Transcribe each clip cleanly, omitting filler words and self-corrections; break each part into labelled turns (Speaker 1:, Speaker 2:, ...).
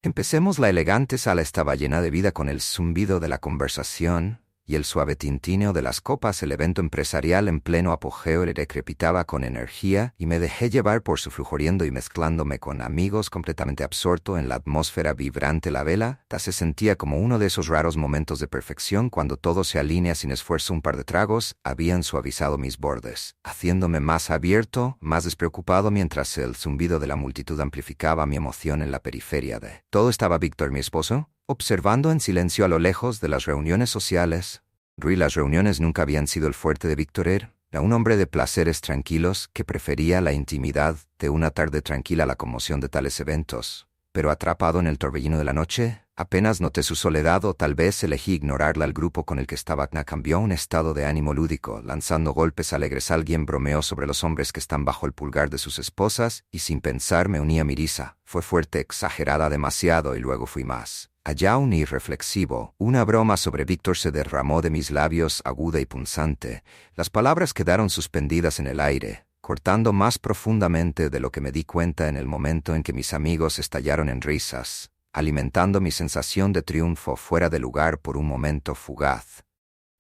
Speaker 1: Empecemos. La elegante sala estaba llena de vida con el zumbido de la conversación y el suave tintineo de las copas. El evento empresarial en pleno apogeo le crepitaba con energía y me dejé llevar por su flujo riendo y mezclándome con amigos completamente absorto en la atmósfera vibrante. La vela se sentía como uno de esos raros momentos de perfección cuando todo se alinea sin esfuerzo. Un par de tragos habían suavizado mis bordes, haciéndome más abierto, más despreocupado, mientras el zumbido de la multitud amplificaba mi emoción en la periferia de todo. Estaba Víctor, mi esposo, observando en silencio a lo lejos de las reuniones sociales. Las reuniones nunca habían sido el fuerte de Víctor. Era un hombre de placeres tranquilos que prefería la intimidad de una tarde tranquila a la conmoción de tales eventos. Pero atrapado en el torbellino de la noche, apenas noté su soledad, o tal vez elegí ignorarla. El grupo con el que estaba cambió a un estado de ánimo lúdico, lanzando golpes alegres. Alguien bromeó sobre los hombres que están bajo el pulgar de sus esposas, y sin pensar me uní a mi risa. Fue fuerte, exagerada demasiado, y luego fui más allá, un irreflexivo. Una broma sobre Víctor se derramó de mis labios, aguda y punzante. Las palabras quedaron suspendidas en el aire, cortando más profundamente de lo que me di cuenta en el momento en que mis amigos estallaron en risas, alimentando mi sensación de triunfo fuera de lugar por un momento fugaz.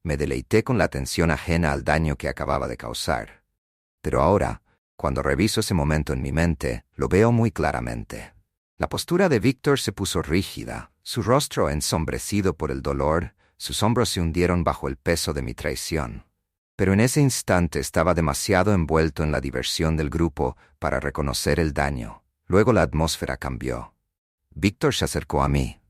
Speaker 1: Me deleité con la atención ajena al daño que acababa de causar. Pero ahora, cuando reviso ese momento en mi mente, lo veo muy claramente. La postura de Víctor se puso rígida, su rostro ensombrecido por el dolor, sus hombros se hundieron bajo el peso de mi traición. Pero en ese instante estaba demasiado envuelto en la diversión del grupo para reconocer el daño. Luego la atmósfera cambió. Víctor se acercó a mí.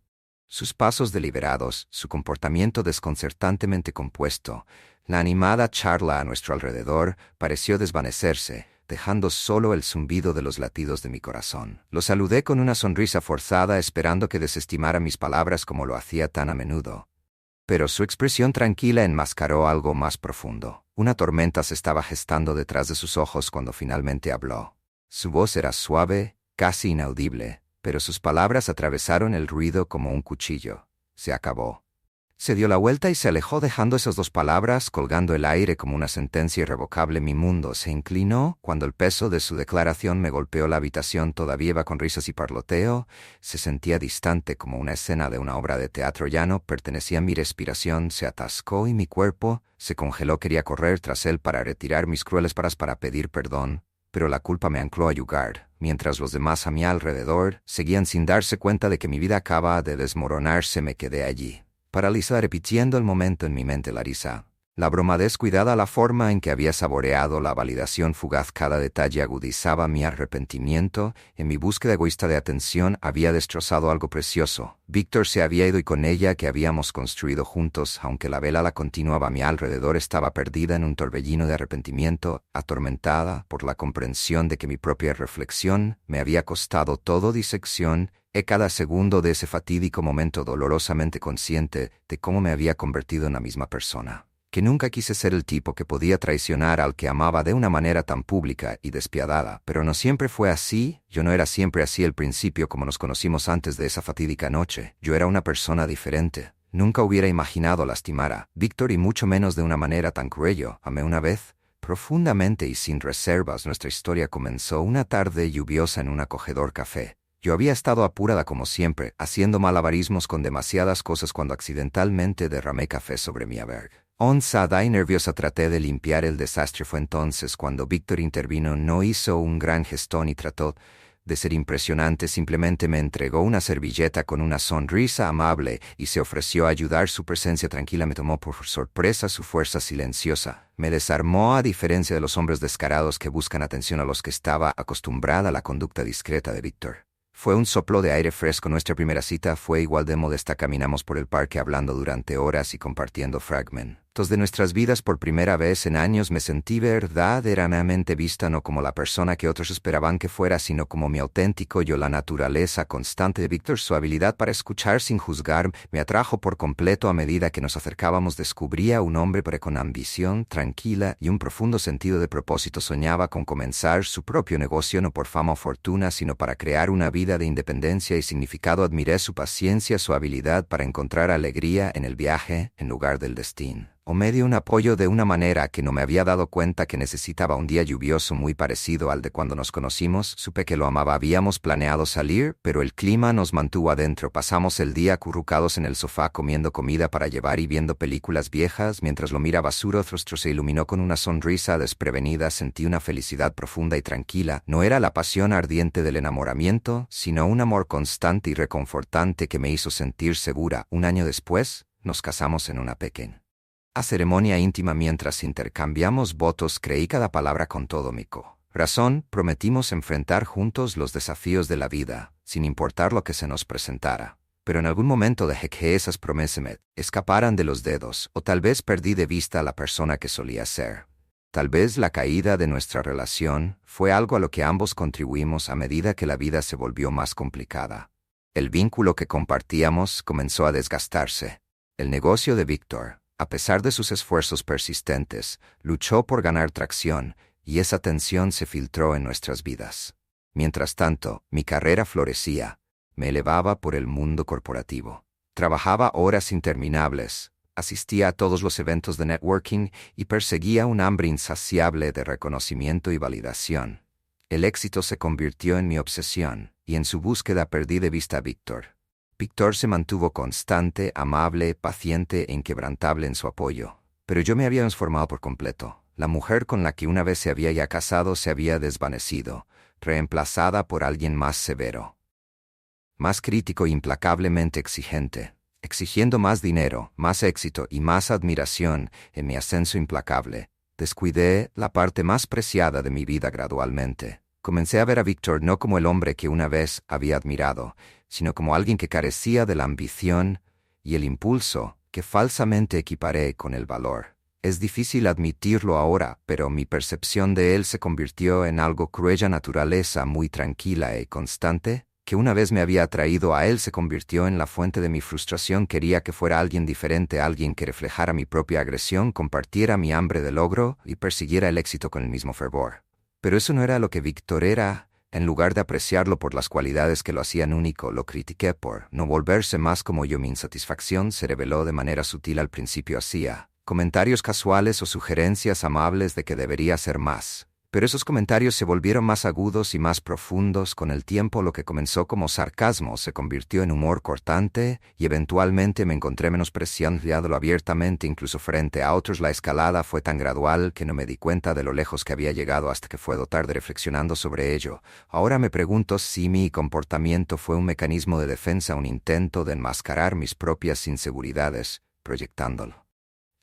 Speaker 1: Sus pasos deliberados, su comportamiento desconcertantemente compuesto, la animada charla a nuestro alrededor pareció desvanecerse, dejando solo el zumbido de los latidos de mi corazón. Lo saludé con una sonrisa forzada, esperando que desestimara mis palabras como lo hacía tan a menudo. Pero su expresión tranquila enmascaró algo más profundo. Una tormenta se estaba gestando detrás de sus ojos cuando finalmente habló. Su voz era suave, casi inaudible, pero sus palabras atravesaron el ruido como un cuchillo. Se acabó. Se dio la vuelta y se alejó, dejando esas dos palabras colgando el aire como una sentencia irrevocable. Mi mundo se inclinó cuando el peso de su declaración me golpeó. La habitación todavía iba con risas y parloteo. Se sentía distante como una escena de una obra de teatro. Ya no pertenecía a mi respiración, se atascó y mi cuerpo se congeló. Quería correr tras él para retirar mis crueles paras para pedir perdón, pero la culpa me ancló a yugar, mientras los demás a mi alrededor seguían sin darse cuenta de que mi vida acaba de desmoronarse. Me quedé allí, paralizada, repitiendo el momento en mi mente. La risa, la broma descuidada, la forma en que había saboreado la validación fugaz. Cada detalle agudizaba mi arrepentimiento. En mi búsqueda egoísta de atención había destrozado algo precioso. Víctor se había ido y con ella que habíamos construido juntos. Aunque la vela la continuaba a mi alrededor, estaba perdida en un torbellino de arrepentimiento, atormentada por la comprensión de que mi propia reflexión me había costado todo. Disección cada segundo de ese fatídico momento, dolorosamente consciente de cómo me había convertido en la misma persona. Que nunca quise ser el tipo que podía traicionar al que amaba de una manera tan pública y despiadada, pero no siempre fue así. Yo no era siempre así al principio, como nos conocimos antes de esa fatídica noche. Yo era una persona diferente. Nunca hubiera imaginado lastimar a Víctor, y mucho menos de una manera tan cruel. Yo amé una vez, profundamente y sin reservas. Nuestra historia comenzó una tarde lluviosa en un acogedor café. Yo había estado apurada como siempre, haciendo malabarismos con demasiadas cosas, cuando accidentalmente derramé café sobre mi albergue. Onsada y nerviosa traté de limpiar el desastre. Fue entonces cuando Víctor intervino. No hizo un gran gesto ni trató de ser impresionante, simplemente me entregó una servilleta con una sonrisa amable y se ofreció a ayudar. Su presencia tranquila me tomó por sorpresa. Su fuerza silenciosa me desarmó, a diferencia de los hombres descarados que buscan atención a los que estaba acostumbrada a la conducta discreta de Víctor. Fue un soplo de aire fresco. Nuestra primera cita fue igual de modesta. Caminamos por el parque hablando durante horas y compartiendo fragmentos de nuestras vidas. Por primera vez en años me sentí verdaderamente vista, no como la persona que otros esperaban que fuera, sino como mi auténtico yo. La naturaleza constante de Víctor, su habilidad para escuchar sin juzgar, me atrajo por completo. A medida que nos acercábamos, descubría un hombre con ambición tranquila y un profundo sentido de propósito. Soñaba con comenzar su propio negocio, no por fama o fortuna, sino para crear una vida de independencia y significado. Admiré su paciencia, su habilidad para encontrar alegría en el viaje en lugar del destino. o me dio un apoyo de una manera que no me había dado cuenta que necesitaba. Un día lluvioso muy parecido al de cuando nos conocimos. Supe que lo amaba. Habíamos planeado salir, pero el clima nos mantuvo adentro. Pasamos el día acurrucados en el sofá comiendo comida para llevar y viendo películas viejas. Mientras lo miraba, su rostro se iluminó con una sonrisa desprevenida. Sentí una felicidad profunda y tranquila. No era la pasión ardiente del enamoramiento, sino un amor constante y reconfortante que me hizo sentir segura. Un año después, nos casamos en una pequeña ceremonia íntima. Mientras intercambiamos votos, creí cada palabra con todo mi corazón. Prometimos enfrentar juntos los desafíos de la vida, sin importar lo que se nos presentara. Pero en algún momento dejé que esas promesas me escaparan de los dedos, o tal vez perdí de vista a la persona que solía ser. Tal vez la caída de nuestra relación fue algo a lo que ambos contribuimos a medida que la vida se volvió más complicada. El vínculo que compartíamos comenzó a desgastarse. El negocio de Víctor, a pesar de sus esfuerzos persistentes, luchó por ganar tracción, y esa tensión se filtró en nuestras vidas. Mientras tanto, mi carrera florecía. Me elevaba por el mundo corporativo. Trabajaba horas interminables, asistía a todos los eventos de networking y perseguía un hambre insaciable de reconocimiento y validación. El éxito se convirtió en mi obsesión, y en su búsqueda perdí de vista a Víctor. Víctor se mantuvo constante, amable, paciente e inquebrantable en su apoyo. Pero yo me había transformado por completo. La mujer con la que una vez se había ya casado se había desvanecido, reemplazada por alguien más severo, más crítico e implacablemente exigente, exigiendo más dinero, más éxito y más admiración. En mi ascenso implacable, descuidé la parte más preciada de mi vida gradualmente. Comencé a ver a Víctor no como el hombre que una vez había admirado, sino como alguien que carecía de la ambición y el impulso que falsamente equiparé con el valor. Es difícil admitirlo ahora, pero mi percepción de él se convirtió en algo cuya naturaleza muy tranquila y constante, que una vez me había atraído a él, se convirtió en la fuente de mi frustración. Quería que fuera alguien diferente, alguien que reflejara mi propia agresión, compartiera mi hambre de logro y persiguiera el éxito con el mismo fervor. Pero eso no era lo que Víctor era. En lugar de apreciarlo por las cualidades que lo hacían único, lo critiqué por no volverse más como yo. Mi insatisfacción se reveló de manera sutil. Al principio hacía comentarios casuales o sugerencias amables de que debería hacer más. Pero esos comentarios se volvieron más agudos y más profundos. Con el tiempo, lo que comenzó como sarcasmo se convirtió en humor cortante, y eventualmente me encontré menospreciándolo abiertamente, incluso frente a otros. La escalada fue tan gradual que no me di cuenta de lo lejos que había llegado hasta que fue tarde. Reflexionando sobre ello, ahora me pregunto si mi comportamiento fue un mecanismo de defensa, un intento de enmascarar mis propias inseguridades, proyectándolo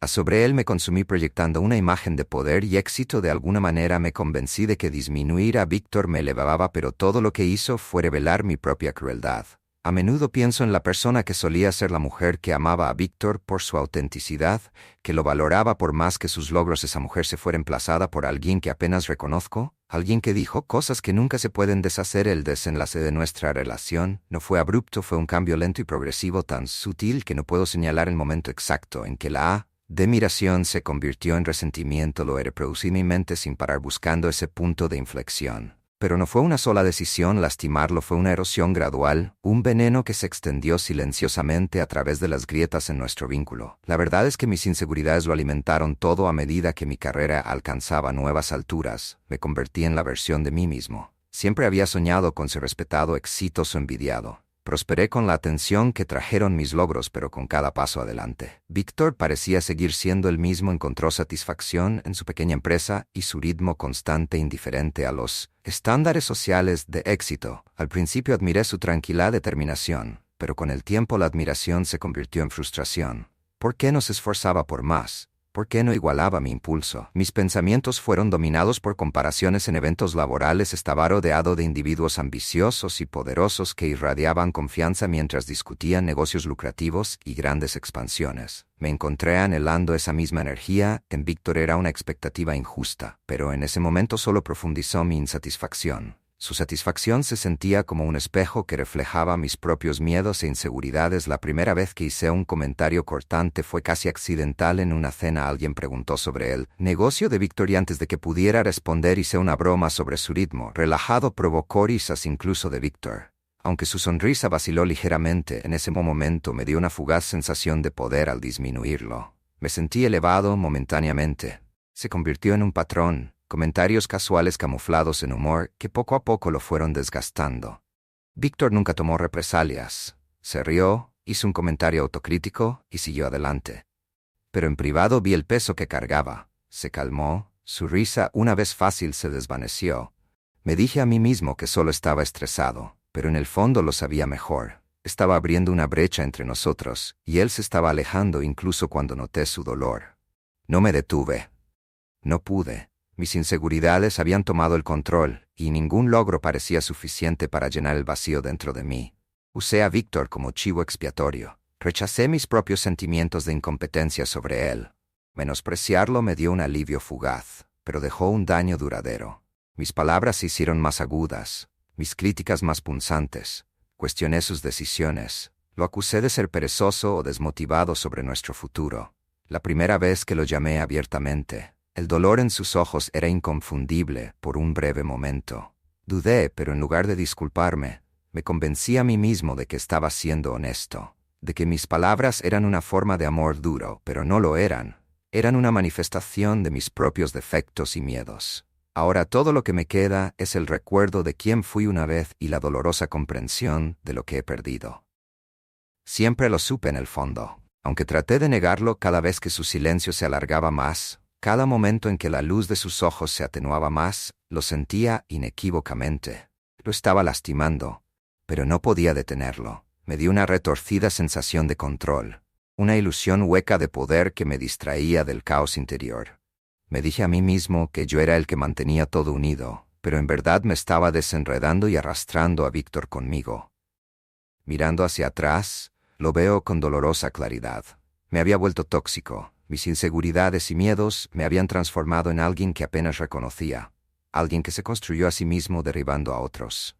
Speaker 1: sobre él. Me consumí proyectando una imagen de poder y éxito. De alguna manera me convencí de que disminuir a Víctor me elevaba, pero todo lo que hizo fue revelar mi propia crueldad. A menudo pienso en la persona que solía ser la mujer que amaba a Víctor por su autenticidad, que lo valoraba por más que sus logros. Esa mujer se fue reemplazada por alguien que apenas reconozco, alguien que dijo cosas que nunca se pueden deshacer. El desenlace de nuestra relación no fue abrupto, fue un cambio lento y progresivo, tan sutil que no puedo señalar el momento exacto en que la admiración se convirtió en resentimiento. Lo reproducí en mi mente sin parar, buscando ese punto de inflexión. Pero no fue una sola decisión lastimarlo, fue una erosión gradual, un veneno que se extendió silenciosamente a través de las grietas en nuestro vínculo. La verdad es que mis inseguridades lo alimentaron todo. A medida que mi carrera alcanzaba nuevas alturas, me convertí en la versión de mí mismo. Siempre había soñado con ser respetado, exitoso, envidiado. Prosperé con la atención que trajeron mis logros, pero con cada paso adelante, Víctor parecía seguir siendo el mismo. Encontró satisfacción en su pequeña empresa y su ritmo constante, indiferente a los estándares sociales de éxito. Al principio admiré su tranquila determinación, pero con el tiempo la admiración se convirtió en frustración. ¿Por qué no se esforzaba por más? ¿Por qué no igualaba mi impulso? Mis pensamientos fueron dominados por comparaciones. En eventos laborales estaba rodeado de individuos ambiciosos y poderosos que irradiaban confianza mientras discutían negocios lucrativos y grandes expansiones. Me encontré anhelando esa misma energía. En Víctor era una expectativa injusta, pero en ese momento solo profundizó mi insatisfacción. Su satisfacción se sentía como un espejo que reflejaba mis propios miedos e inseguridades. La primera vez que hice un comentario cortante fue casi accidental. En una cena alguien preguntó sobre el negocio de Víctor y antes de que pudiera responder hice una broma sobre su ritmo relajado. Provocó risas incluso de Víctor. Aunque su sonrisa vaciló ligeramente, en ese momento me dio una fugaz sensación de poder al disminuirlo. Me sentí elevado momentáneamente. Se convirtió en un patrón, comentarios casuales camuflados en humor que poco a poco lo fueron desgastando. Víctor nunca tomó represalias. Se rió, hizo un comentario autocrítico y siguió adelante. Pero en privado vi el peso que cargaba. Se calmó, su risa una vez fácil se desvaneció. Me dije a mí mismo que solo estaba estresado, pero en el fondo lo sabía mejor. Estaba abriendo una brecha entre nosotros, y él se estaba alejando incluso cuando noté su dolor. No me detuve. No pude. Mis inseguridades habían tomado el control, y ningún logro parecía suficiente para llenar el vacío dentro de mí. Usé a Víctor como chivo expiatorio. Rechacé mis propios sentimientos de incompetencia sobre él. Menospreciarlo me dio un alivio fugaz, pero dejó un daño duradero. Mis palabras se hicieron más agudas, mis críticas más punzantes. Cuestioné sus decisiones. Lo acusé de ser perezoso o desmotivado sobre nuestro futuro. La primera vez que lo llamé abiertamente, el dolor en sus ojos era inconfundible por un breve momento. Dudé, pero en lugar de disculparme, me convencí a mí mismo de que estaba siendo honesto, de que mis palabras eran una forma de amor duro, pero no lo eran. Eran una manifestación de mis propios defectos y miedos. Ahora todo lo que me queda es el recuerdo de quién fui una vez y la dolorosa comprensión de lo que he perdido. Siempre lo supe en el fondo, aunque traté de negarlo cada vez que su silencio se alargaba más, cada momento en que la luz de sus ojos se atenuaba más, lo sentía inequívocamente. Lo estaba lastimando, pero no podía detenerlo. Me dio una retorcida sensación de control, una ilusión hueca de poder que me distraía del caos interior. Me dije a mí mismo que yo era el que mantenía todo unido, pero en verdad me estaba desenredando y arrastrando a Víctor conmigo. Mirando hacia atrás, lo veo con dolorosa claridad. Me había vuelto tóxico. Mis inseguridades y miedos me habían transformado en alguien que apenas reconocía, alguien que se construyó a sí mismo derribando a otros.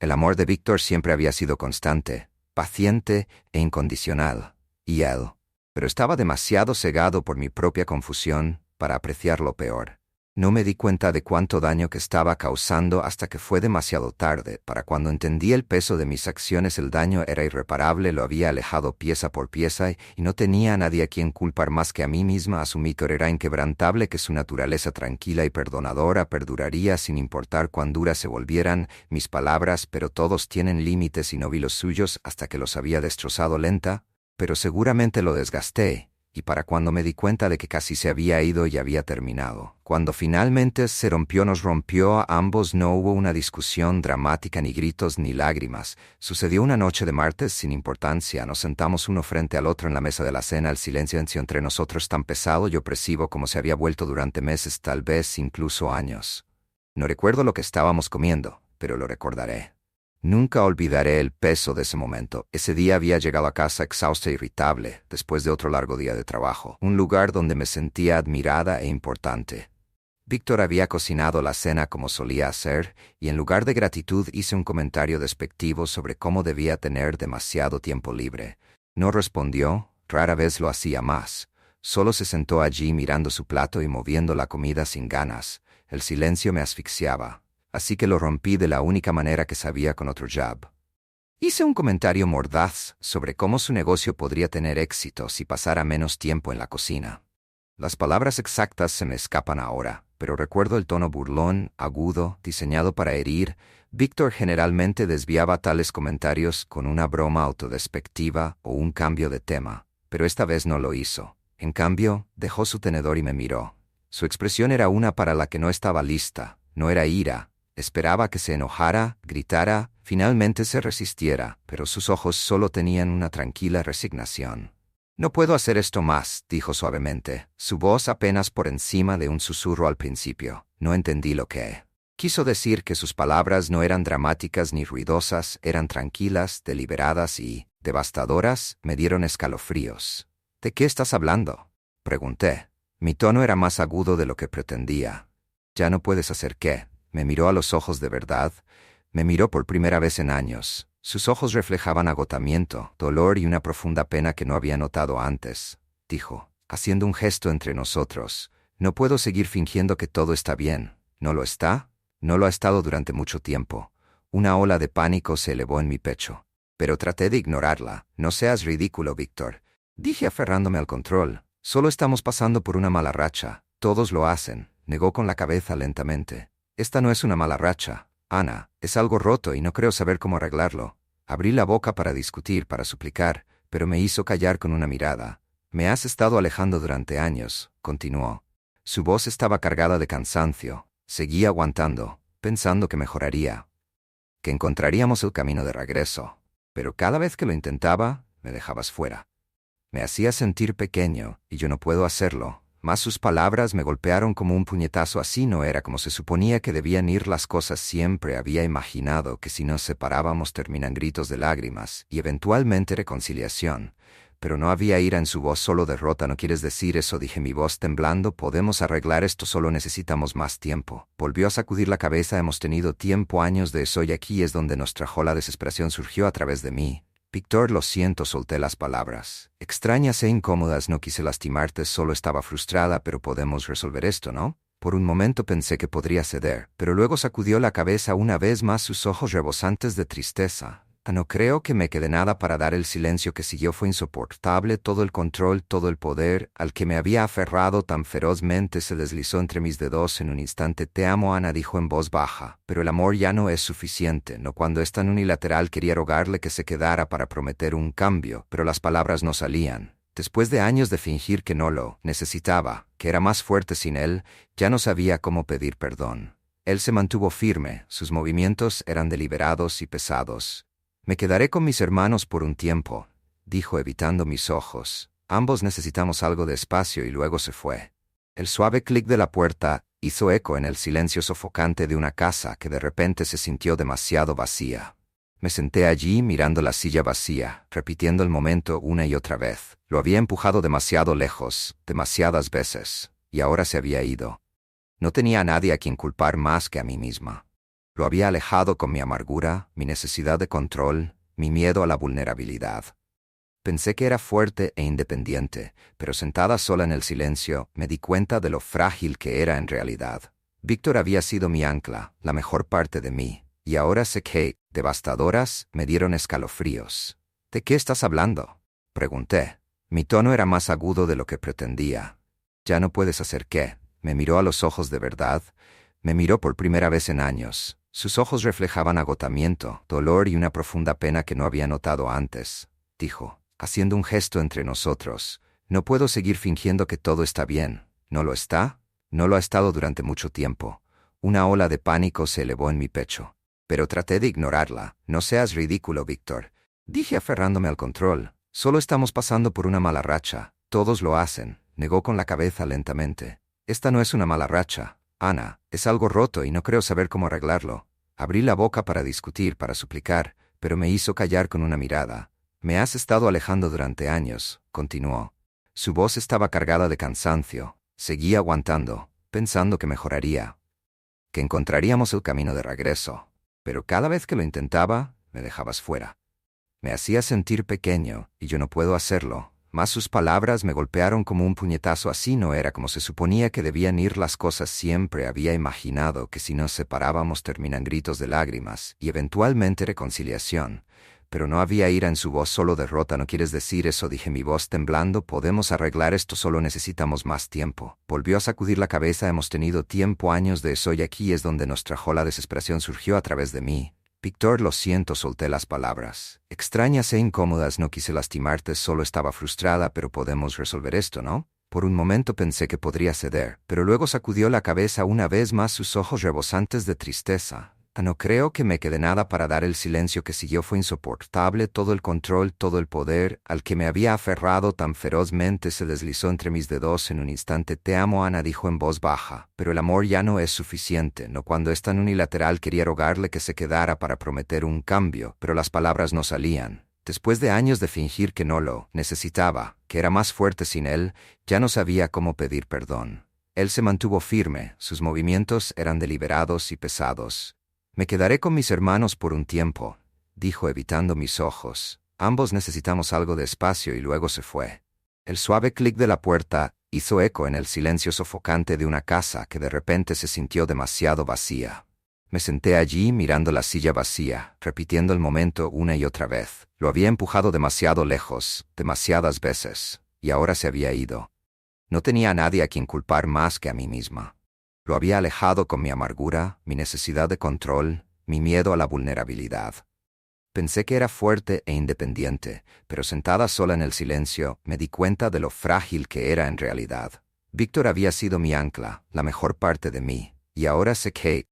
Speaker 1: El amor de Víctor siempre había sido constante, paciente e incondicional, y él, pero estaba demasiado cegado por mi propia confusión para apreciar lo peor. No me di cuenta de cuánto daño que estaba causando hasta que fue demasiado tarde. Para cuando entendí el peso de mis acciones, el daño era irreparable, lo había alejado pieza por pieza y no tenía a nadie a quien culpar más que a mí misma. Asumí que era inquebrantable, que su naturaleza tranquila y perdonadora perduraría sin importar cuán duras se volvieran mis palabras, pero todos tienen límites y no vi los suyos hasta que los había destrozado lenta, pero seguramente lo desgasté. Y para cuando me di cuenta de que casi se había ido y había terminado. Cuando finalmente se rompió, nos rompió a ambos. No hubo una discusión dramática, ni gritos, ni lágrimas. Sucedió una noche de martes sin importancia. Nos sentamos uno frente al otro en la mesa de la cena. El silencio entre nosotros tan pesado y opresivo como se había vuelto durante meses, tal vez incluso años. No recuerdo lo que estábamos comiendo, pero lo recordaré. Nunca olvidaré el peso de ese momento. Ese día había llegado a casa exhausta e irritable, después de otro largo día de trabajo, un lugar donde me sentía admirada e importante. Víctor había cocinado la cena como solía hacer, y en lugar de gratitud hice un comentario despectivo sobre cómo debía tener demasiado tiempo libre. No respondió, rara vez lo hacía más. Solo se sentó allí mirando su plato y moviendo la comida sin ganas. El silencio me asfixiaba. Así que lo rompí de la única manera que sabía, con otro jab. Hice un comentario mordaz sobre cómo su negocio podría tener éxito si pasara menos tiempo en la cocina. Las palabras exactas se me escapan ahora, pero recuerdo el tono burlón, agudo, diseñado para herir. Víctor generalmente desviaba tales comentarios con una broma autodespectiva o un cambio de tema, pero esta vez no lo hizo. En cambio, dejó su tenedor y me miró. Su expresión era una para la que no estaba lista, no era ira. Esperaba que se enojara, gritara, finalmente se resistiera, pero sus ojos solo tenían una tranquila resignación. «No puedo hacer esto más», dijo suavemente, su voz apenas por encima de un susurro al principio. No entendí lo que quiso decir, que sus palabras no eran dramáticas ni ruidosas, eran tranquilas, deliberadas y devastadoras. Me dieron escalofríos. «¿De qué estás hablando?», pregunté. Mi tono era más agudo de lo que pretendía. «¿Ya no puedes hacer qué?». Me miró a los ojos de verdad. Me miró por primera vez en años. Sus ojos reflejaban agotamiento, dolor y una profunda pena que no había notado antes. Dijo, haciendo un gesto entre nosotros. «No puedo seguir fingiendo que todo está bien. ¿No lo está? No lo ha estado durante mucho tiempo». Una ola de pánico se elevó en mi pecho. Pero traté de ignorarla. «No seas ridículo, Víctor», dije aferrándome al control. Solo estamos pasando por una mala racha. Todos lo hacen, negó con la cabeza lentamente. Esta no es una mala racha, Ana, es algo roto y no creo saber cómo arreglarlo. Abrí la boca para discutir, para suplicar, pero me hizo callar con una mirada. Me has estado alejando durante años, continuó. Su voz estaba cargada de cansancio. Seguí aguantando, pensando que mejoraría, que encontraríamos el camino de regreso. Pero cada vez que lo intentaba, me dejabas fuera. Me hacía sentir pequeño, y yo no puedo hacerlo. Mas sus palabras me golpearon como un puñetazo. Así no era como se suponía que debían ir las cosas. Siempre había imaginado que si nos separábamos terminan gritos de lágrimas, y eventualmente reconciliación. Pero no había ira en su voz, solo derrota. ¿No quieres decir eso?, dije, mi voz temblando. Podemos arreglar esto, solo necesitamos más tiempo. Volvió a sacudir la cabeza. Hemos tenido tiempo, años de eso, y aquí es donde nos trajo la desesperación. Surgió a través de mí. Víctor, lo siento, solté las palabras. Extrañas e incómodas, no quise lastimarte, solo estaba frustrada, pero podemos resolver esto, ¿no? Por un momento pensé que podría ceder, pero luego sacudió la cabeza una vez más, sus ojos rebosantes de tristeza. No creo que me quede nada para dar. El silencio que siguió fue insoportable. Todo el control, todo el poder, al que me había aferrado tan ferozmente, se deslizó entre mis dedos en un instante. Te amo, Ana, dijo en voz baja, pero el amor ya no es suficiente. No cuando es tan unilateral. Quería rogarle que se quedara para prometer un cambio, pero las palabras no salían. Después de años de fingir que no lo necesitaba, que era más fuerte sin él, ya no sabía cómo pedir perdón. Él se mantuvo firme, sus movimientos eran deliberados y pesados. Me quedaré con mis hermanos por un tiempo, dijo evitando mis ojos. Ambos necesitamos algo de espacio, y luego se fue. El suave clic de la puerta hizo eco en el silencio sofocante de una casa que de repente se sintió demasiado vacía. Me senté allí mirando la silla vacía, repitiendo el momento una y otra vez. Lo había empujado demasiado lejos, demasiadas veces, y ahora se había ido. No tenía a nadie a quien culpar más que a mí misma. Lo había alejado con mi amargura, mi necesidad de control, mi miedo a la vulnerabilidad. Pensé que era fuerte e independiente, pero sentada sola en el silencio, me di cuenta de lo frágil que era en realidad. Víctor había sido mi ancla, la mejor parte de mí, y ahora sé que, devastadoras, me dieron escalofríos. ¿De qué estás hablando?, pregunté. Mi tono era más agudo de lo que pretendía. ¿Ya no puedes hacer qué? Me miró a los ojos de verdad. Me miró por primera vez en años. Sus ojos reflejaban agotamiento, dolor y una profunda pena que no había notado antes. Dijo, haciendo un gesto entre nosotros. No puedo seguir fingiendo que todo está bien. ¿No lo está? No lo ha estado durante mucho tiempo. Una ola de pánico se elevó en mi pecho. Pero traté de ignorarla. No seas ridículo, Víctor, dije aferrándome al control. Solo estamos pasando por una mala racha. Todos lo hacen, negó con la cabeza lentamente. Esta no es una mala racha, Ana, es algo roto y no creo saber cómo arreglarlo. Abrí la boca para discutir, para suplicar, pero me hizo callar con una mirada. Me has estado alejando durante años, continuó. Su voz estaba cargada de cansancio. Seguí aguantando, pensando que mejoraría, que encontraríamos el camino de regreso. Pero cada vez que lo intentaba, me dejabas fuera. Me hacía sentir pequeño, y yo no puedo hacerlo. Mas sus palabras me golpearon como un puñetazo. Así no era como se suponía que debían ir las cosas. Siempre había imaginado que si nos separábamos terminan gritos de lágrimas, y eventualmente reconciliación. Pero no había ira en su voz, solo derrota. ¿No quieres decir eso?, dije, mi voz temblando. Podemos arreglar esto, solo necesitamos más tiempo. Volvió a sacudir la cabeza. Hemos tenido tiempo, años de eso, y aquí es donde nos trajo la desesperación. Surgió a través de mí. Víctor, lo siento, solté las palabras. Extrañas e incómodas, no quise lastimarte, solo estaba frustrada, pero podemos resolver esto, ¿no? Por un momento pensé que podría ceder, pero luego sacudió la cabeza una vez más, sus ojos rebosantes de tristeza. No creo que me quede nada para dar. El silencio que siguió fue insoportable. Todo el control, todo el poder, al que me había aferrado tan ferozmente, se deslizó entre mis dedos en un instante. Te amo, Ana, dijo en voz baja, pero el amor ya no es suficiente. No cuando es tan unilateral. Quería rogarle que se quedara para prometer un cambio, pero las palabras no salían. Después de años de fingir que no lo necesitaba, que era más fuerte sin él, ya no sabía cómo pedir perdón. Él se mantuvo firme, sus movimientos eran deliberados y pesados. Me quedaré con mis hermanos por un tiempo, dijo evitando mis ojos. Ambos necesitamos algo de espacio, y luego se fue. El suave clic de la puerta hizo eco en el silencio sofocante de una casa que de repente se sintió demasiado vacía. Me senté allí mirando la silla vacía, repitiendo el momento una y otra vez. Lo había empujado demasiado lejos, demasiadas veces, y ahora se había ido. No tenía a nadie a quien culpar más que a mí misma. Lo había alejado con mi amargura, mi necesidad de control, mi miedo a la vulnerabilidad. Pensé que era fuerte e independiente, pero sentada sola en el silencio, me di cuenta de lo frágil que era en realidad. Víctor había sido mi ancla, la mejor parte de mí, y ahora sé que,